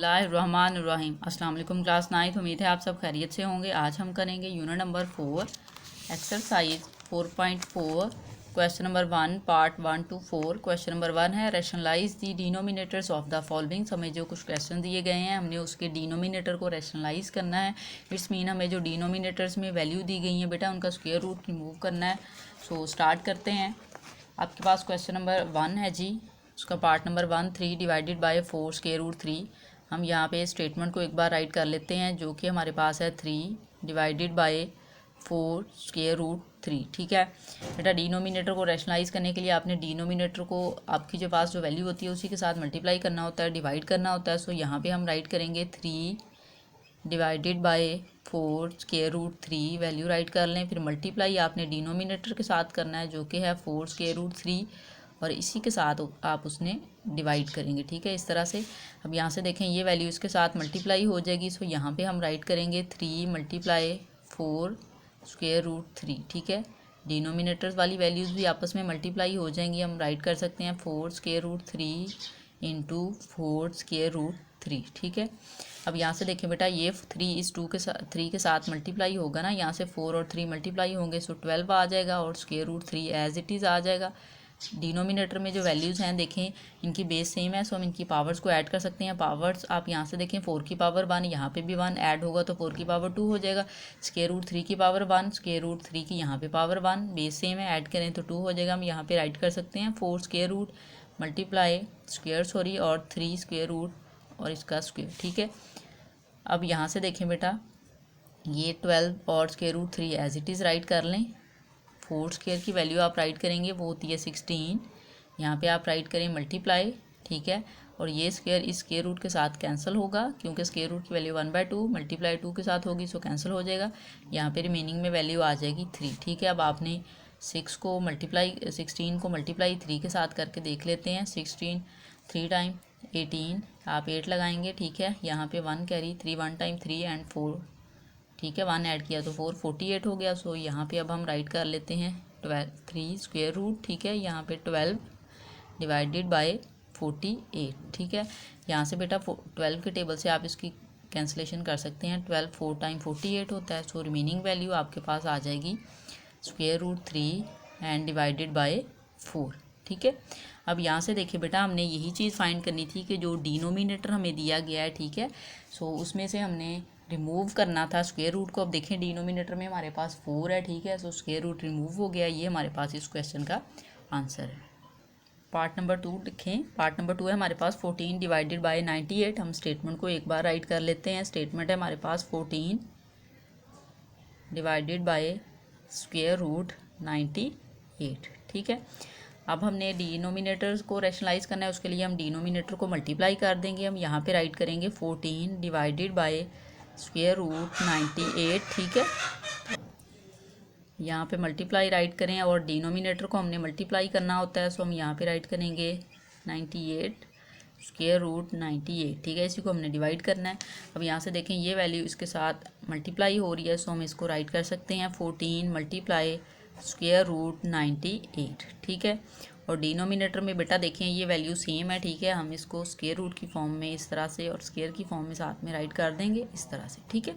बिस्मिल्लाहिर्रहमानिर्रहीम। अस्सलाम वालेकुम क्लास 9। उम्मीद है आप सब खैरियत से होंगे। आज हम करेंगे unit number 4 exercise 4.4 question number 1 part 1 to 4। Question number 1 है rationalise the denominators of the following. हमें जो कुछ क्वेश्चन दिए गए हैं हमने उसके डिनोमिनेटर को रैशनलाइज करना है। इट्स मीन हमें जो डिनोमिनेटर्स में वैल्यू दी गई है बेटा उनका स्क्वायर रूट रिमूव करना है। सो स्टार्ट करते हैं। आपके पास क्वेश्चन नंबर 1 है जी, उसका part number 1 3 divided by 4 square root 3। हम यहाँ पे स्टेटमेंट को एक बार राइट कर लेते हैं जो कि हमारे पास है 3 डिवाइडेड बाय 4 स्क्वायर रूट 3। ठीक है बेटा, डिनोमिनेटर को रैशनलाइज करने के लिए आपने डिनोमिनेटर को आपकी जो पास जो वैल्यू होती है उसी के साथ मल्टीप्लाई करना होता है, डिवाइड करना होता है। सो यहाँ पे हम राइट करेंगे 3 divided by 4 square root 3, value write कर लें। फिर मल्टीप्लाई आपने डिनोमिनेटर के साथ करना है जो कि है 4 स्क्वायर रूट 3, और इसी के साथ आप उसने डिवाइड करेंगे। ठीक है, इस तरह से। अब यहाँ से देखें ये वैल्यू इसके साथ मल्टीप्लाई हो जाएगी। सो यहाँ पे हम राइट करेंगे 3 मल्टीप्लाई 4 स्क्वायर रूट 3। ठीक है, डिनोमिनेटर्स वाली वैल्यूज़ भी आपस में मल्टीप्लाई हो जाएंगी। हम राइट कर सकते हैं 4 square root 3 into 4 square root 3। ठीक है, अब यहाँ से देखें बेटा ये 3 इस 2 के साथ 3 के साथ मल्टीप्लाई होगा ना, यहाँ से 4 और 3 मल्टीप्लाई होंगे। सो 12 आ जाएगा और square root 3 as it is आ जाएगा। डिनोमिनेटर में जो वैल्यूज़ हैं देखें इनकी बेस सेम है। सो हम इनकी पावर्स को ऐड कर सकते हैं। पावर्स आप यहाँ से देखें 4 की पावर 1, यहाँ पे भी 1 ऐड होगा तो 4 की पावर 2 हो जाएगा। स्क्वायर रूट 3 की पावर 1, स्क्वायर रूट 3 की यहाँ पे पावर 1, बेस सेम है, ऐड करें तो 2 हो जाएगा। हम यहाँ पे राइट कर सकते हैं 4 स्क्वायर रूट मल्टीप्लाई स्क्वायर और 3 स्क्वायर रूट और इसका स्क्वायर। ठीक है, अब यहाँ से देखें बेटा ये 12 और square root 3 as it is write कर लें। 4 स्क्वायर की वैल्यू आप राइट करेंगे वो होती है 16, यहाँ पे आप राइट करें मल्टीप्लाई। ठीक है, और ये स्क्वायर इस स्क्वायर रूट के साथ कैंसिल होगा क्योंकि स्क्वायर रूट की वैल्यू 1/2 मल्टीप्लाई 2 के साथ होगी, सो कैंसिल हो जाएगा। यहाँ पे रिमेनिंग में वैल्यू आ जाएगी 3। ठीक है, अब आपने 16 को मल्टीप्लाई 3 के साथ करके देख लेते हैं। 16 3 टाइम 18, आप 8 लगाएंगे। ठीक है, यहाँ पे 1 कैरी 3 1 टाइम 3 एंड 4। ठीक है, 1 ऐड किया तो 4 48 हो गया। सो यहाँ पे अब हम राइट कर लेते हैं 3 स्क्वायर रूट। ठीक है, यहाँ पे 12 डिवाइडेड बाय 48। ठीक है, यहाँ से बेटा 12 के टेबल से आप इसकी कैंसिलेशन कर सकते हैं। 12 4 टाइम 48 होता है। सो रिमेनिंग वैल्यू आपके पास आ जाएगी square root 3 and divided by 4। ठीक है, अब यहाँ से देखिए बेटा हमने यही चीज़ फाइंड करनी थी कि जो डिनोमिनेटर हमें दिया गया है, ठीक है, सो उसमें से हमने रिमूव करना था स्क्वायर रूट को। अब देखें डिनोमिनेटर में हमारे पास 4 है। ठीक है, सो स्क्वायर रूट रिमूव हो गया। ये हमारे पास इस क्वेश्चन का आंसर है। पार्ट नंबर 2 लिखें। पार्ट नंबर 2 है हमारे पास 14 डिवाइडेड बाय 98। हम स्टेटमेंट को एक बार राइट कर लेते हैं। स्टेटमेंट है हमारे पास 14 डिवाइडेड बाय स्क्वायर रूट 98। ठीक है, अब हमने डिनोमिनेटर्स को रैशनलाइज करना है, उसके लिए हम डिनोमिनेटर को मल्टीप्लाई कर देंगे। हम यहाँ पे राइट करेंगे 14 डिवाइडेड बाय स्क्वायर रूट 98। ठीक है, यहाँ पे मल्टीप्लाई राइट करें और डिनोमिनेटर को हमने मल्टीप्लाई करना होता है। सो हम यहाँ पे राइट करेंगे 98 स्क्वायर रूट 98। ठीक है, इसी को हमने डिवाइड करना है। अब यहाँ से देखें ये वैल्यू इसके साथ मल्टीप्लाई हो रही है। सो हम इसको राइट कर सकते हैं 14 मल्टीप्लाई स्क्वायर रूट 98। ठीक है, और डिनोमिनेटर में बेटा देखें ये वैल्यू सेम है। ठीक है, हम इसको स्क्वायर रूट की फॉर्म में इस तरह से और स्क्वायर की फॉर्म में साथ में राइट कर देंगे इस तरह से। ठीक है,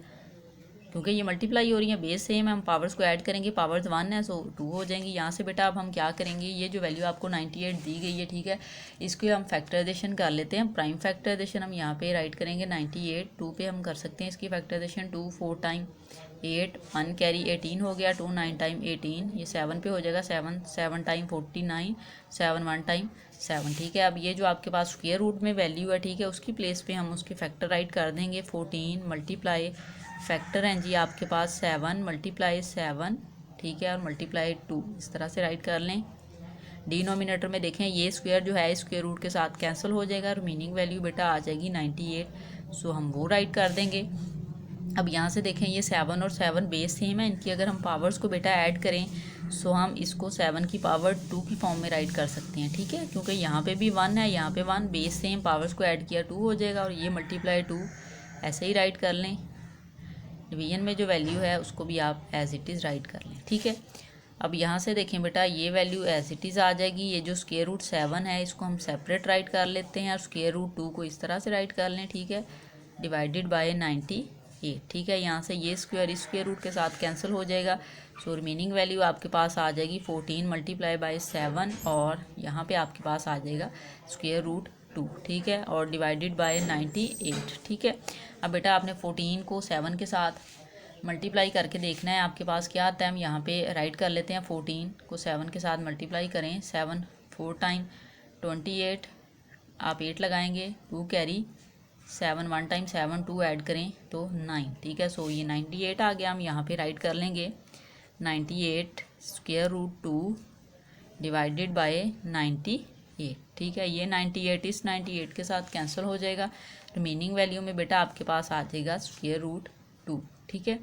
क्योंकि ये मल्टीप्लाई हो रही है, बेस सेम है, हम पावर्स को ऐड करेंगे, पावर्स 1 है सो 2 हो जाएंगी। यहाँ से बेटा अब हम क्या करेंगे, ये जो वैल्यू आपको 98 दी गई है, ठीक है, इसको हम फैक्टराइजेशन कर लेते हैं। प्राइम फैक्टराइजेशन हम यहाँ पे राइट करेंगे 98, 2 पे हम कर सकते हैं इसकी फैक्टराइजेशन। 2 4 टाइम 8, 1 कैरी 18 हो गया, 2 9 टाइम 18, ये 7 पे हो जाएगा, 7 7 टाइम 49, 7 1 टाइम 7। ठीक है, अब ये जो आपके पास स्क्वायर रूट में वैल्यू है, ठीक है, उसकी प्लेस पे हम उसकी फैक्टर राइट कर देंगे। 14 मल्टीप्लाई फैक्टर हैं जी आपके पास 7 मल्टीप्लाई 7। ठीक है, और मल्टीप्लाई 2, इस तरह से राइट कर लें। डिनोमिनेटर में देखें ये स्क्वायर जो है स्क्वायर रूट के साथ कैंसिल हो जाएगा, रिमेनिंग वैल्यू बेटा आ जाएगी 98। सो हम वो राइट कर देंगे। अब यहाँ से देखें ये 7 और 7 बेस सेम है, इनकी अगर हम पावर्स को बेटा ऐड करें सो हम इसको 7 की पावर 2 की फॉर्म में राइट कर सकते हैं। ठीक है, क्योंकि यहाँ पे भी 1 है, यहाँ पे 1, बेस सेम, पावर्स को ऐड किया 2 हो जाएगा, और ये मल्टीप्लाई 2 ऐसे ही राइट कर लें। डिवीजन में जो वैल्यू है उसको भी आप एज इट इज़ राइट कर लें। ठीक है, अब यहाँ से देखें बेटा ये वैल्यू एज इट इज़ आ जाएगी। ये जो स्क्वायर रूट 7 है इसको हम सेपरेट राइट कर लेते हैं और स्क्वायर रूट 2 को इस तरह से राइट कर लें, ठीक है, डिवाइडेड बाय 98, ठीक है। यहाँ से ये स्क्वायर इस स्क्वायर रूट के साथ कैंसिल हो जाएगा। सो रिमेनिंग वैल्यू आपके पास आ जाएगी 14 मल्टीप्लाई बाय 7 और यहाँ पे आपके पास आ जाएगा स्क्वायर रूट 2, ठीक है, और डिवाइडेड बाय 98, ठीक है। अब बेटा आपने 14 को 7 के साथ मल्टीप्लाई करके देखना है आपके पास क्या आता है। हम यहाँ पे राइट कर लेते हैं 14 को 7 के साथ मल्टीप्लाई करें, 7 4 टाइम 28, आप 8 लगाएंगे, 2 कैरी, 7 1 टाइम 7 2 ऐड करें तो 9, ठीक है। सो ये 98 आ गया। हम यहाँ पे राइट कर लेंगे 98 स्क्वायर रूट 2 डिवाइडेड बाय 98, ठीक है। ये 98 इस 98 के साथ कैंसिल हो जाएगा। रिमेनिंग वैल्यू में बेटा आपके पास आ जाएगा स्क्वायर रूट 2, ठीक है।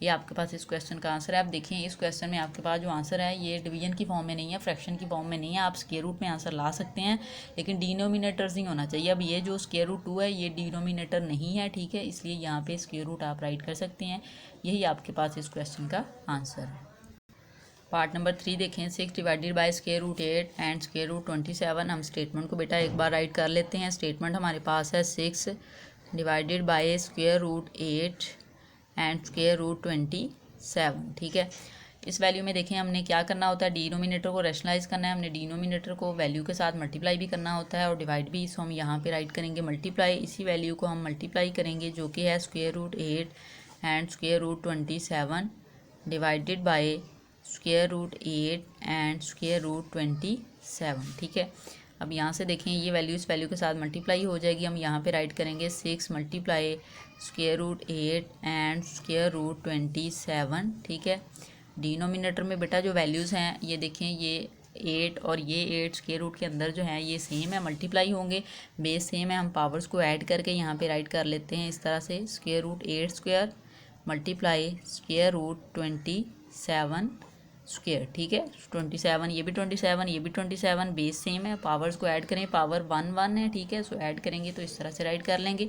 ये आपके पास इस क्वेश्चन का आंसर है। आप देखिए इस क्वेश्चन में आपके पास जो आंसर है ये डिवीजन की फॉर्म में नहीं है, फ्रैक्शन की फॉर्म में नहीं है। आप स्क्वायर रूट में आंसर ला सकते हैं लेकिन डिनोमिनेटर्स नहीं होना चाहिए। अब ये जो स्क्वायर रूट 2 है ये डिनोमिनेटर नहीं है, ठीक है, इसलिए यहाँ पे स्क्वायर रूट आप राइट कर सकते हैं। यही आपके पास इस क्वेश्चन का आंसर है। पार्ट नंबर 3 देखें, 6 divided by square root 8 and square root 27। हम स्टेटमेंट को बेटा एक बार राइट कर लेते हैं। स्टेटमेंट हमारे पास है 6 divided by square root 8 and square root 27, ठीक है। इस वैल्यू में देखें हमने क्या करना होता है, डिनोमिनेटर को रैशनलाइज करना है। हमने डिनोमिनेटर को वैल्यू के साथ मल्टीप्लाई भी करना होता है और डिवाइड भी। इसको हम यहाँ पे राइट करेंगे मल्टीप्लाई, इसी वैल्यू को हम मल्टीप्लाई करेंगे जो कि है square root 8 and square root 27 divided by square root 8 and square root 27, ठीक है। अब यहाँ से देखें ये वैल्यू इस वैल्यू के साथ मल्टीप्लाई हो जाएगी। हम यहाँ पे राइट करेंगे 6 multiply square root 8 and square root 27, ठीक है। डिनोमिनेटर में बेटा जो वैल्यूज़ हैं ये देखें, ये 8 और ये 8 स्क्वायर रूट के अंदर जो है ये सेम है, मल्टीप्लाई होंगे, बेस सेम है। हम पावर्स को ऐड करके यहाँ पे राइट कर लेते हैं इस तरह से, square root 8 square multiply square root 27 square, ठीक है। 27, ये भी 27, ये भी 27, बेस सेम है। पावर्स को ऐड करें, पावर 1 1 है, ठीक है। सो ऐड करेंगे तो इस तरह से राइट कर लेंगे।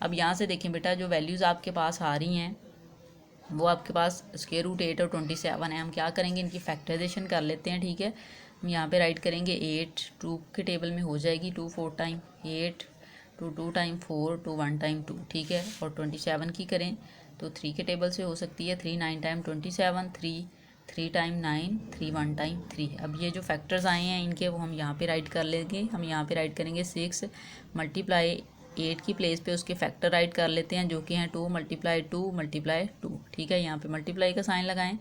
अब यहाँ से देखें बेटा जो वैल्यूज़ आपके पास आ रही हैं वो आपके पास स्क्वायर रूट 8 और 27 है। हम क्या करेंगे, इनकी फैक्टराइजेशन कर लेते हैं, ठीक है। हम यहाँ पे राइट करेंगे 8 2 के टेबल में हो जाएगी, 2 4 टाइम 8, 2 2 टाइम 4, 2 1 टाइम 2, ठीक है। और 27 की करें तो 3 के टेबल से हो सकती है, 3 9 टाइम 27, 3 3 टाइम 9, 3 1 टाइम 3। अब ये जो फैक्टर्स आए हैं इनके वो हम यहाँ पे राइट कर लेंगे। हम यहाँ पे राइट करेंगे 6 मल्टीप्लाई 8 की प्लेस पे उसके फैक्टर राइट कर लेते हैं जो कि हैं 2 मल्टीप्लाई 2, ठीक है। यहाँ पे मल्टीप्लाई का साइन लगाएं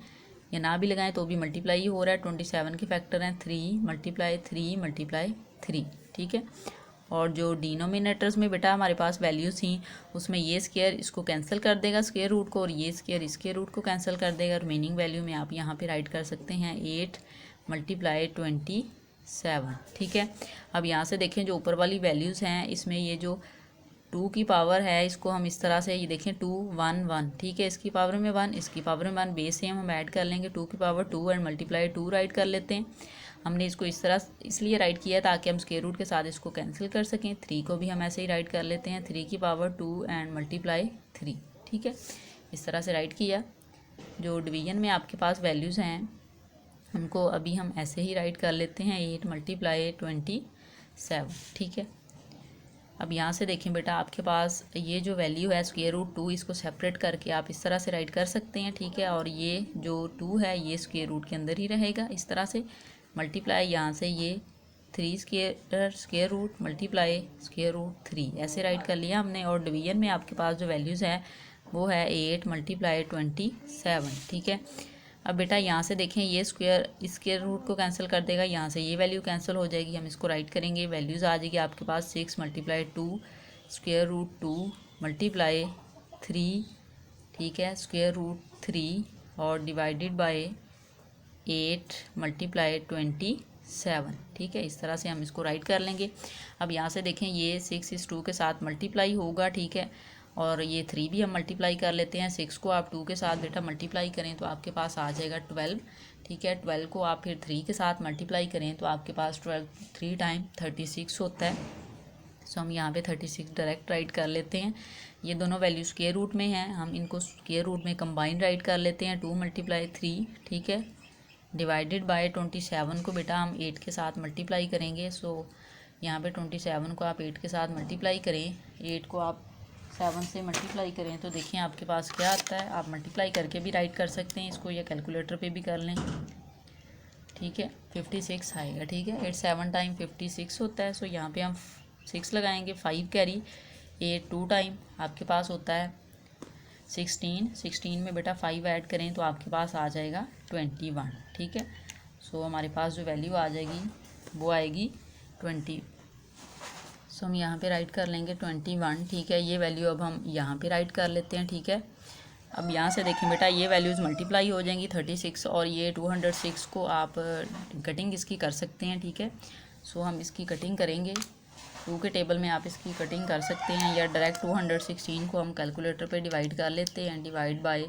या ना भी लगाएं तो भी मल्टीप्लाई ही हो रहा है। 27 के फैक्टर हैं 3 मल्टीप्लाई 3, ठीक है। और जो डिनोमिनेटर्स में बेटा हमारे पास वैल्यूज़ थी उसमें ये स्क्वायर इसको कैंसिल कर देगा स्क्वायर रूट को और ये स्क्वायर इस स्क्वायर रूट को कैंसिल कर देगा। रिमेनिंग वैल्यू में आप यहाँ पे राइट कर सकते हैं 8 मल्टीप्लाई 27, ठीक है। अब यहाँ से देखें जो ऊपर वाली वैल्यूज़ हैं इसमें ये जो 2 की पावर है इसको हम इस तरह से ये देखें 2 1 1, ठीक है। इसकी पावर में 1, इसकी पावर में 1, बेस सेम हम ऐड कर लेंगे, 2 की पावर 2 एंड मल्टीप्लाई 2 राइट कर लेते हैं। हमने इसको इस तरह इसलिए राइट किया ताकि हम स्क्वायर रूट के साथ इसको कैंसिल कर सकें। 3 को भी हम ऐसे ही राइट कर लेते हैं, 3 की पावर 2 एंड मल्टीप्लाई 3, ठीक है। इस तरह से राइट किया। जो डिवीजन में आपके पास वैल्यूज़ हैं उनको अभी हम ऐसे ही राइट कर लेते हैं, 8 मल्टीप्लाई 27, ठीक है। अब यहाँ से देखें बेटा आपके पास ये जो वैल्यू है स्क्वायर रूट 2 इसको सेपरेट करके आप इस तरह से राइट कर सकते हैं, ठीक है। और ये जो 2 है ये स्क्वायर रूट के अंदर ही रहेगा इस तरह से। मल्टीप्लाई यहाँ से ये 3 square root multiply square root 3 ऐसे राइट कर लिया हमने। और डिवीजन में आपके पास जो वैल्यूज़ है वो है 8 मल्टीप्लाई 27, ठीक है। अब बेटा यहाँ से देखें ये स्क्वायर इस स्क्वायर रूट को कैंसिल कर देगा, यहाँ से ये वैल्यू कैंसिल हो जाएगी। हम इसको राइट करेंगे, वैल्यूज़ आ जाएगी आपके पास 6 मल्टीप्लाई 2 स्क्वायर रूट 2 मल्टीप्लाई 3, ठीक है, स्क्वायर रूट 3 और डिवाइडेड बाय 8 मल्टीप्लाई 27, ठीक है। इस तरह से हम इसको राइट कर लेंगे। अब यहाँ से देखें ये 6 इस 2 के साथ मल्टीप्लाई होगा, ठीक है। और ये 3 भी हम मल्टीप्लाई कर लेते हैं। 6 को आप 2 के साथ बेटा मल्टीप्लाई करें तो आपके पास आ जाएगा 12, ठीक है। 12 को आप फिर 3 के साथ मल्टीप्लाई करें तो आपके पास 12 3 टाइम 36 होता है। सो हम यहाँ पे 36 डायरेक्ट राइट कर लेते हैं। ये दोनों वैल्यू स्क्वायर रूट में हैं, हम इनको स्क्वायर रूट में कंबाइन राइट कर लेते हैं। 2 मल्टीप्लाई 3, ठीक है, डिवाइडेड बाय 27 को बेटा हम 8 के साथ मल्टीप्लाई करेंगे। सो यहाँ पे 27 को आप 8 के साथ मल्टीप्लाई करें, 8 को आप 7 से मल्टीप्लाई करें तो देखिए आपके पास क्या आता है। आप मल्टीप्लाई करके भी राइट कर सकते हैं इसको, या कैलकुलेटर पे भी कर लें, ठीक है। 56 आएगा, ठीक है। 8 7 टाइम 56 होता है। सो यहाँ पे हम 6 लगाएंगे, 5 कैरी, 8 2 टाइम आपके पास होता है 16 में बेटा 5 ऐड करें तो आपके पास आ जाएगा 21, ठीक है। सो हमारे पास जो वैल्यू आ जाएगी वो आएगी 20। सो हम यहाँ पे राइट कर लेंगे 21, ठीक है। ये वैल्यू अब हम यहाँ पे राइट कर लेते हैं, ठीक है। अब यहाँ से देखें बेटा ये वैल्यूज़ मल्टीप्लाई हो जाएंगी 36 और ये 206 को आप कटिंग इसकी कर सकते हैं, ठीक है। सो हम इसकी कटिंग करेंगे, 2 के टेबल में आप इसकी कटिंग कर सकते हैं, या डायरेक्ट 216 को हम कैलकुलेटर पे डिवाइड कर लेते हैं, डिवाइड बाय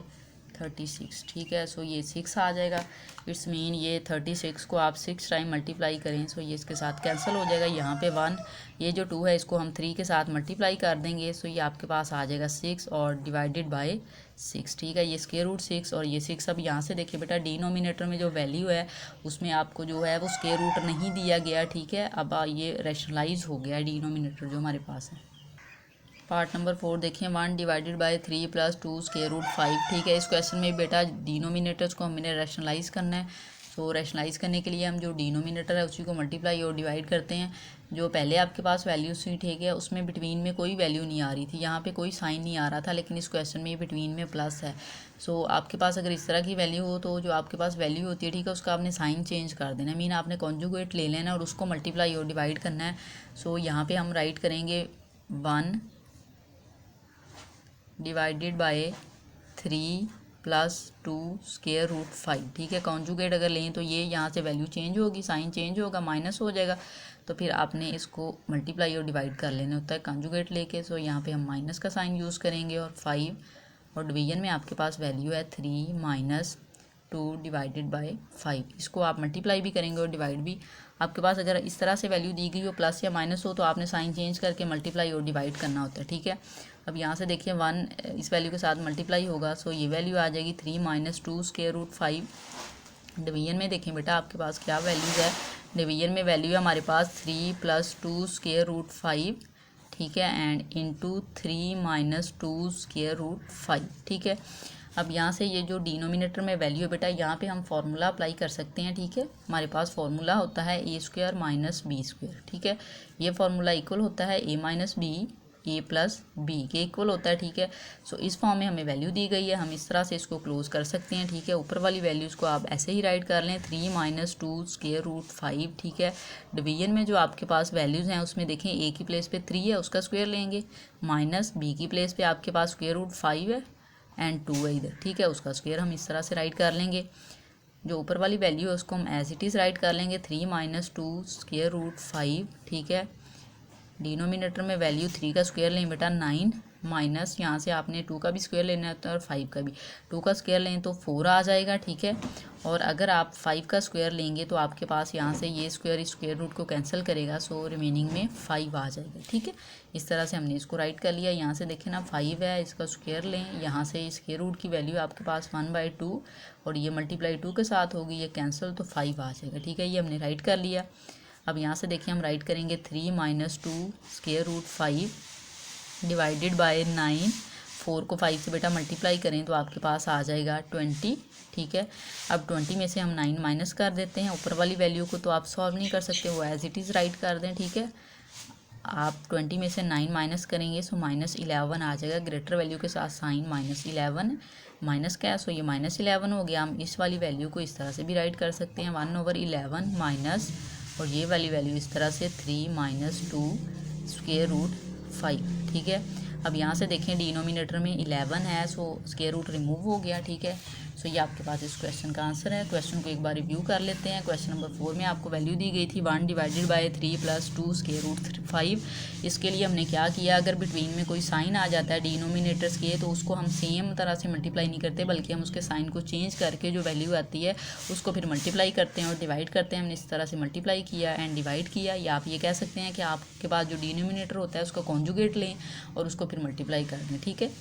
36, ठीक है। सो ये 6 आ जाएगा। इट्स मीन ये 36 को आप 6 टाइम मल्टीप्लाई करें, सो ये इसके साथ कैंसिल हो जाएगा। यहाँ पे 1, ये जो 2 है इसको हम 3 के साथ मल्टीप्लाई कर देंगे, सो ये आपके पास आ जाएगा 6 और डिवाइडेड बाय 6, ठीक है। ये स्क्वायर रूट 6 और ये 6। अब यहाँ से देखिए बेटा डिनोमिनेटर में जो वैल्यू है उसमें आपको जो है वो स्क्वायर रूट नहीं दिया गया, ठीक है। अब ये रैशनलाइज हो गया डिनोमिनेटर जो हमारे पास है। पार्ट नंबर 4 देखिए, 1 divided by 3 plus 2 square root 5, ठीक है। इस क्वेश्चन में बेटा डिनोमिनेटर्स को हमने रैशनलाइज करना है। सो रैशनलाइज करने के लिए हम जो डिनोमिनेटर है उसी को मल्टीप्लाई और डिवाइड करते हैं। जो पहले आपके पास वैल्यूज थी, ठीक है, उसमें बिटवीन में कोई वैल्यू नहीं आ रही थी, यहाँ पे कोई साइन नहीं आ रहा था, लेकिन इस क्वेश्चन में बिटवीन में प्लस है। सो आपके पास अगर इस तरह की वैल्यू हो तो जो आपके पास वैल्यू होती है, ठीक है, उसका आपने साइन चेंज कर देना है। मीन आपने कॉन्जुगेट ले लेना और उसको मल्टीप्लाई और डिवाइड करना है। सो यहाँ पे हम राइट करेंगे 1 divided by 3 plus 2 square root 5, ठीक है। कॉन्जुगेट अगर लें तो ये यहाँ से वैल्यू चेंज होगी, साइन चेंज होगा, माइनस हो जाएगा, तो फिर आपने इसको मल्टीप्लाई और डिवाइड कर लेना होता है कॉन्जुगेट लेके। सो यहाँ पे हम माइनस का साइन यूज़ करेंगे और 5, और डिवीजन में आपके पास वैल्यू है 3 माइनस 2 डिवाइडेड बाय 5। इसको आप मल्टीप्लाई भी करेंगे और डिवाइड भी। आपके पास अगर इस तरह से वैल्यू दी गई हो प्लस या माइनस हो तो आपने साइन चेंज करके मल्टीप्लाई और डिवाइड करना होता है, ठीक है। अब यहाँ से देखिए 1 इस वैल्यू के साथ मल्टीप्लाई होगा, सो ये वैल्यू आ जाएगी 3 माइनस 2 स्क्वायर रूट 5। डिवीजन में देखें बेटा आपके पास क्या वैल्यूज़ है। डिवीजन में वैल्यू है हमारे पास 3 प्लस 2 स्क्वायर रूट 5, ठीक है, and into 3 minus 2 square root 5, ठीक है। अब यहाँ से ये जो डिनोमिनेटर में वैल्यू है बेटा, यहाँ पे हम फार्मूला अप्लाई कर सकते हैं, ठीक है। हमारे पास फार्मूला होता है ए स्क्वायर माइनस बी स्क्वायर, ठीक है। ये फार्मूला इक्वल होता है A minus B, A plus B के इक्वल होता है, ठीक है। सो इस फॉर्म में हमें वैल्यू दी गई है, हम इस तरह से इसको क्लोज कर सकते हैं, ठीक है। ऊपर वाली वैल्यूज़ को आप ऐसे ही राइट कर लें, 3 माइनस 2 स्क्वायर रूट 5, ठीक है। डिवीजन में जो आपके पास वैल्यूज़ हैं उसमें देखें ए की प्लेस पे 3 है, उसका स्क्वायर लेंगे, माइनस बी की प्लेस पे आपके पास स्क्वायर रूट 5 है एंड 2 है इधर, ठीक है, उसका स्क्वायर हम इस तरह से राइट कर लेंगे। जो ऊपर वाली वैल्यू है उसको हम एज इट इज़ राइट कर लेंगे, 3 माइनस 2 स्क्वायर रूट 5, ठीक है। डिनोमिनेटर में वैल्यू 3 का स्क्वायर लें बेटा 9, माइनस यहाँ से आपने 2 का भी स्क्वायर लेना होता है और 5 का भी। 2 का स्क्वायर लें तो 4 आ जाएगा, ठीक है। और अगर आप 5 का स्क्वायर लेंगे तो आपके पास यहाँ से ये स्क्वायर रूट को कैंसिल करेगा, सो रिमेनिंग में 5 आ जाएगा, ठीक है। इस तरह से हमने इसको राइट कर लिया। यहाँ से देखें ना 5 है, इसका स्क्वायर लें, यहाँ से स्क्वायर रूट की वैल्यू आपके पास 1/2 और ये मल्टीप्लाई 2 के साथ होगी, ये कैंसिल, तो 5 आ जाएगा, ठीक है। ये हमने राइट कर लिया। अब यहाँ से देखिए हम राइट करेंगे 3 minus 2 square root 5 divided by 9। 4 को 5 से बेटा मल्टीप्लाई करें तो आपके पास आ जाएगा 20, ठीक है। अब 20 में से हम 9 माइनस कर देते हैं। ऊपर वाली वैल्यू को तो आप सॉल्व नहीं कर सकते, वो एज इट इज़ राइट कर दें, ठीक है। आप 20 में से 9 माइनस करेंगे सो -11 आ जाएगा, ग्रेटर वैल्यू के साथ साइन -11 माइनस क्या है, सो ये -11 हो गया। हम इस वाली वैल्यू को इस तरह से भी राइट कर सकते हैं, 1/11 माइनस, और ये वाली वैल्यू इस तरह से 3 माइनस 2 स्क्वायर रूट 5, ठीक है। अब यहाँ से देखें डिनोमिनेटर में 11 है, सो स्क्वायर रूट रिमूव हो गया, ठीक है। सो ये आपके पास इस क्वेश्चन का आंसर है। क्वेश्चन को एक बार रिव्यू कर लेते हैं। क्वेश्चन नंबर 4 में आपको वैल्यू दी गई थी 1 divided by 3 plus 2 square root 5। इसके लिए हमने क्या किया, अगर बिटवीन में कोई साइन आ जाता है डिनोमिनेटर्स के तो उसको हम सेम तरह से मल्टीप्लाई नहीं करते, बल्कि हम उसके साइन को चेंज करके जो वैल्यू आती है उसको फिर मल्टीप्लाई करते हैं और डिवाइड करते हैं। हमने इस तरह से मल्टीप्लाई किया एंड डिवाइड किया, या आप ये कह सकते हैं कि आपके पास जो डिनोमिनेटर होता है उसका कॉन्जुगेट लें और उसको फिर मल्टीप्लाई कर दें, ठीक है।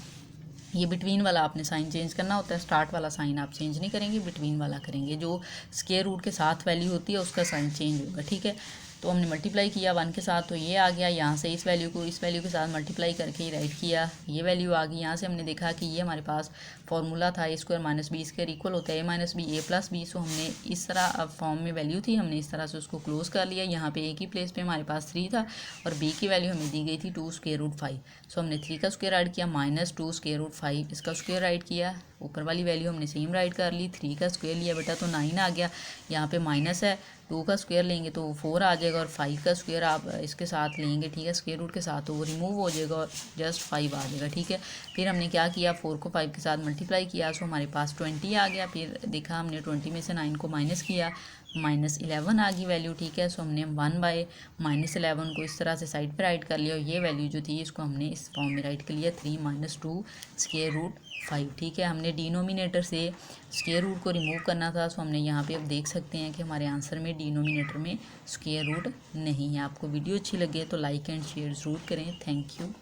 ये बिटवीन वाला आपने साइन चेंज करना होता है, स्टार्ट वाला साइन आप चेंज नहीं करेंगे, बिटवीन वाला करेंगे। जो स्क्वायर रूट के साथ वैल्यू होती है उसका साइन चेंज होगा, ठीक है। तो हमने मल्टीप्लाई किया 1 के साथ, तो ये आ गया। यहाँ से इस वैल्यू को इस वैल्यू के साथ मल्टीप्लाई करके राइट किया, ये वैल्यू आ गई। यहाँ से हमने देखा कि ये हमारे पास फॉर्मूला था A square minus B square equal होता है A minus B A plus B. So हमने इस तरह, अब फॉर्म में वैल्यू थी, हमने इस तरह से उसको क्लोज कर लिया। यहाँ पे ए की प्लेस पे हमारे पास 3 था और बी की वैल्यू हमें दी गई थी 2 स्क्वायर रूट 5। सो हमने 3 का स्क्वायर ऐड किया माइनस 2 स्क्वायर रूट 5, इसका स्क्वायर राइट किया। ऊपर वाली वैल्यू हमने सेम राइट कर ली, 3 का स्क्वायर लिया बेटा तो 9 आ गया। यहाँ पे माइनस है, 2 का स्क्वायर लेंगे तो 4 आ जाएगा और 5 का स्क्वायर आप इसके साथ लेंगे, ठीक है, स्क्वायर रूट के साथ, तो वो रिमूव हो जाएगा और जस्ट 5 आ जाएगा, ठीक है। फिर हमने क्या किया, 4 को 5 के साथ मल्टीप्लाई किया, सो हमारे पास 20 आ गया। फिर देखा हमने 20 में से 9 को माइनस किया, माइनस 11 आ गई वैल्यू, ठीक है। सो हमने 1/-11 को इस तरह से साइड पर राइट कर लिया और ये वैल्यू जो थी इसको हमने इस फॉर्म में राइट कर लिया 3 - 2 स्क्वायर रूट 5, ठीक है। हमने डिनोमिनेटर से स्क्वायर रूट को रिमूव करना था। सो हमने यहाँ पे अब देख सकते हैं कि हमारे आंसर में डिनोमिनेटर में स्क्वायर रूट नहीं है। आपको वीडियो अच्छी लगे तो लाइक एंड शेयर ज़रूर करें। Thank you.